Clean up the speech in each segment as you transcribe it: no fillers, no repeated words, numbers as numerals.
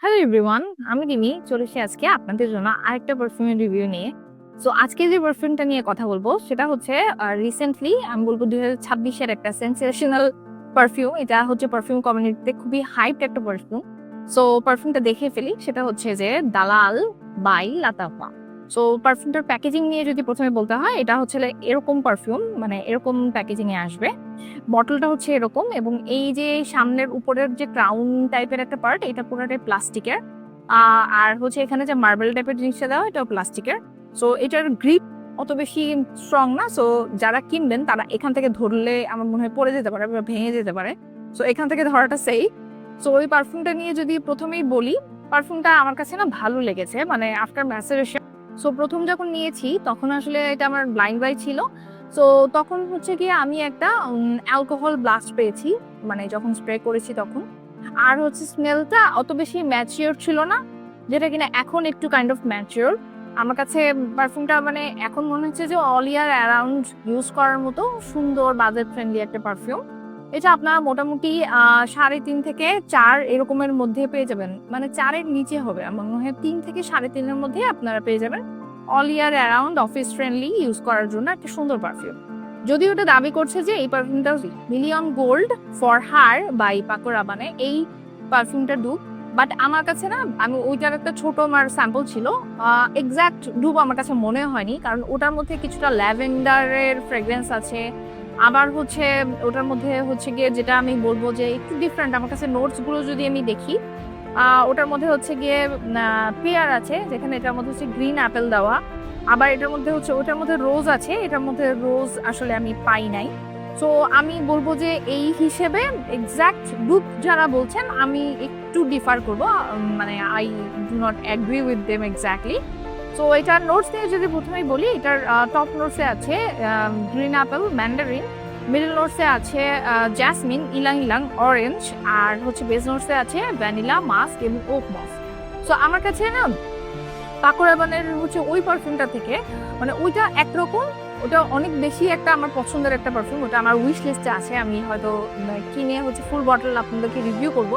Hello everyone, আমি রিমি চলে এসেছি আজকে আপনাদের জন্য আরেকটা পারফিউমের রিভিউ নিয়ে। সো আজকে যে পারফিউমটা নিয়ে কথা বলবো সেটা হচ্ছে রিসেন্টলি আমি বলবো 2026-এর একটা সেন্সেশনাল পারফিউম। এটা হচ্ছে পারফিউম কমিউনিটিতে খুবই হাইপড একটা পারফিউম। সো পারফিউমটা দেখে ফেলি, সেটা হচ্ছে যে দালাল বাই লাতাফা। সো পারফিউমটার প্যাকেজিং নিয়ে যদি প্রথমে বলতে হয়, এটা হচ্ছে এরকম পারফিউম, মানে এরকম প্যাকেজিং এ আসবে। বটলটা হচ্ছে এরকম, এবং এই যে সামনের উপরের যে ক্রাউন টাইপের একটা পার্ট, এটা পুরোটাই প্লাস্টিকের। আর হচ্ছে এখানে যে মার্বেল টাইপের জিনিসটা দেওয়া, এটাও প্লাস্টিকের। সো এটার গ্রিপ অত বেশি স্ট্রং না। সো যারা কিনবেন তারা এখান থেকে ধরলে আমার মনে হয় পড়ে যেতে পারে বা ভেঙে যেতে পারে। সো এখান থেকে ধরাটা সেই। সো ওই পারফিউমটা নিয়ে যদি প্রথমেই বলি, পারফিউমটা আমার কাছে না ভালো লেগেছে, মানে আফটার ম্যাসারেশন। সো প্রথম যখন নিয়েছি তখন আসলে এটা আমার ব্লাইন্ড বাই ছিল। সো তখন হচ্ছে গিয়ে আমি একটা অ্যালকোহল ব্লাস্ট পেয়েছি, মানে যখন স্প্রে করেছি তখন। আর হচ্ছে স্মেলটা অত বেশি ম্যাচিওর ছিল না, যেটা কিনা এখন একটু কাইন্ড অফ ম্যাচিওর আমার কাছে। পারফিউমটা মানে এখন মনে হচ্ছে যে অল ইয়ার অ্যারাউন্ড ইউজ করার মতো সুন্দর বাজেট ফ্রেন্ডলি একটা পারফিউম। এটা আপনারা মোটামুটি 3.5 থেকে 4 এরকমের মধ্যে পেয়ে যাবেন, মানে 4-এর নিচে হবে আমার মনে হয়, 3 থেকে 3.5-এর মধ্যে আপনারা পেয়ে যাবেন। অল ইয়ার অ্যারাউন্ড অফিস ফ্রেন্ডলি ইউজ করার জন্য একটা সুন্দর পারফিউম। যদিও ওটা দাবি করছে যে এই পারফিউমটা million gold for her by Paco Rabanne, এই পারফিউমটা ডুব। বাট আমার কাছে না, আমি ওইটার একটা ছোট আমার স্যাম্পল ছিল, এক্সাক্ট ডুব আমার কাছে মনে হয়নি, কারণ ওটার মধ্যে কিছুটা ল্যাভেন্ডারের ফ্রেগ্রেন্স আছে। আবার হচ্ছে ওটার মধ্যে হচ্ছে গিয়ে যেটা আমি বলবো যে একটু ডিফারেন্ট আমার কাছে, নোটস গুলো যদি আমি দেখি, ওটার মধ্যে হচ্ছে গিয়ে পেয়ার আছে, যেখানে এটার মধ্যে হচ্ছে গ্রিন অ্যাপেল দেওয়া। আবার এটার মধ্যে হচ্ছে ওটার মধ্যে রোজ আছে, এটার মধ্যে রোজ আসলে আমি পাই নাই। সো আমি বলবো যে এই হিসেবে এক্সাক্ট গ্রুপ যারা বলছেন, আমি একটু ডিফার করবো, মানে I do not agree with them exactly. So এটার নোটস নিয়ে যদি প্রথমেই বলি, এটার টপ নোটসে আছে গ্রিন অ্যাপেল, ম্যান্ডারিন। মিডল নোটসে আছে জ্যাসমিন, ইলাং ইলাং, অরেঞ্জ। আর হচ্ছে বেস নোটসে আছে ভ্যানিলা, মাস্ক এবং ওক মস। সো আমার কাছে না পাকো রাবানের হচ্ছে ওই পারফিউমটা থেকে, মানে ওইটা একরকম, ওটা অনেক বেশি একটা আমার পছন্দের একটা পারফিউম। ওটা আমার উইশ লিস্টে আছে, আমি হয়তো কিনে হচ্ছে ফুল বটল আপনাদেরকে রিভিউ করব।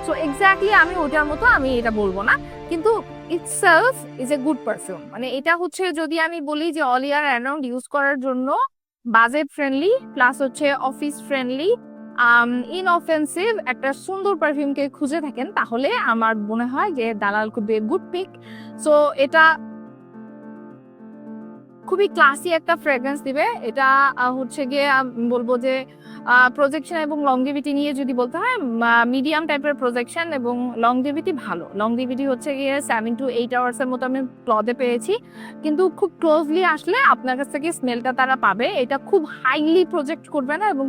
সো এক্স্যাক্টলি আমি ওটার মতো আমি এটা বলবো না, কিন্তু itself is a good perfume. মানে এটা হচ্ছে যদি আমি বলি যে অল ইয়ার অ্যারাউন্ড ইউজ করার জন্য বাজেট ফ্রেন্ডলি প্লাস হচ্ছে অফিস ফ্রেন্ডলি, ইনঅফেন্সিভ একটা সুন্দর পারফিউমকে খুঁজে থাকেন, তাহলে আমার মনে হয় যে Dalal could be a good pick. So এটা খুবই ক্লাসি একটা ফ্রেগ্রেন্স দিবে। এটা হচ্ছে গিয়ে বলবো যে প্রজেকশন এবং লংজিভিটি নিয়ে যদি বলতে হয়, মিডিয়াম টাইপের প্রজেকশন এবং লংজিভিটি ভালো। লংজিভিটি হচ্ছে গিয়ে 7 to 8 আওয়ার্স এর মতো আমি ক্লথে পেয়েছি, কিন্তু খুব ক্লোজলি আসলে আপনার কাছ থেকে স্মেলটা তারা পাবে। এটা খুব হাইলি প্রজেক্ট করবে না, এবং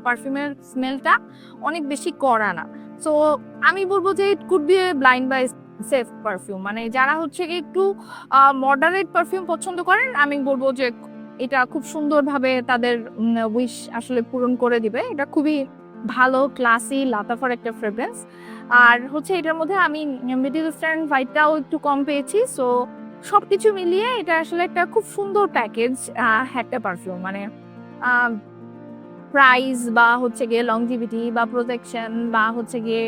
পারফিউমের স্মেলটা অনেক বেশি কড়া না। সো আমি বলবো যে it could be a blind by safe perfume. মানে যারা হচ্ছে কি একটু মডারেট পারফিউম পছন্দ করেন, আমি বলবো যে এটা খুব সুন্দরভাবে তাদের উইশ আসলে পূরণ করে দিবে। এটা খুবই ভালো ক্লাসি লাতাফার একটা ফ্রেগ্রেন্স। আর হচ্ছে এটার মধ্যে আমি মিডল ইস্টার্ন ভাইবটাও একটু কম পেয়েছি। সো সবকিছু মিলিয়ে এটা আসলে একটা খুব সুন্দর প্যাকেজ একটা পারফিউম। মানে প্রাইস বা হচ্ছে গিয়ে লংজিভিটি বা প্রোটেকশন বা হচ্ছে গিয়ে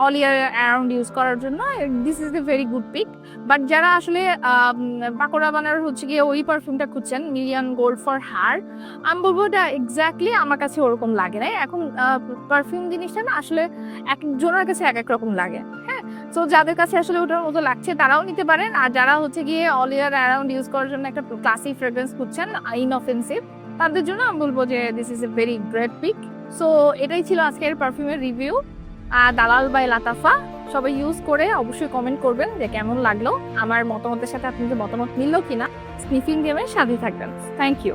অল ইয়ার অ্যারাউন্ড ইউজ করার জন্য this is a very good pick. But যারা আসলে পাকো রাবানের হচ্ছে গিয়ে ওই পারফিউমটা খুঁজছেন, মিলিয়ন গোল্ড ফর হার, আমি বলবো এটা এক্স্যাক্টলি আমার কাছে ওরকম লাগে না। এখন পারফিউম জিনিসটা না আসলে এক একজনের কাছে এক এক রকম লাগে, হ্যাঁ। সো যাদের কাছে আসলে ওটার মতো লাগছে তারাও নিতে পারেন, আর যারা হচ্ছে গিয়ে অল ইয়ার অ্যারাউন্ড ইউজ করার জন্য একটা ক্লাসিক ফ্রেগ্রেন্স খুঁজছেন, ইনঅফেন্সিভ, তাদের জন্য আমি বলবো যে this is a very great pick. So এটাই ছিল আজকের পারফিউমের রিভিউ, দালাল বাই লাতাফা। সবাই ইউজ করে অবশ্যই কমেন্ট করবেন যে কেমন লাগলো। আমার মতামতের সাথে আপনাদের মতামত মিললো কিনা স্নিফিং গেমের সাথে থাকবেন। Thank you.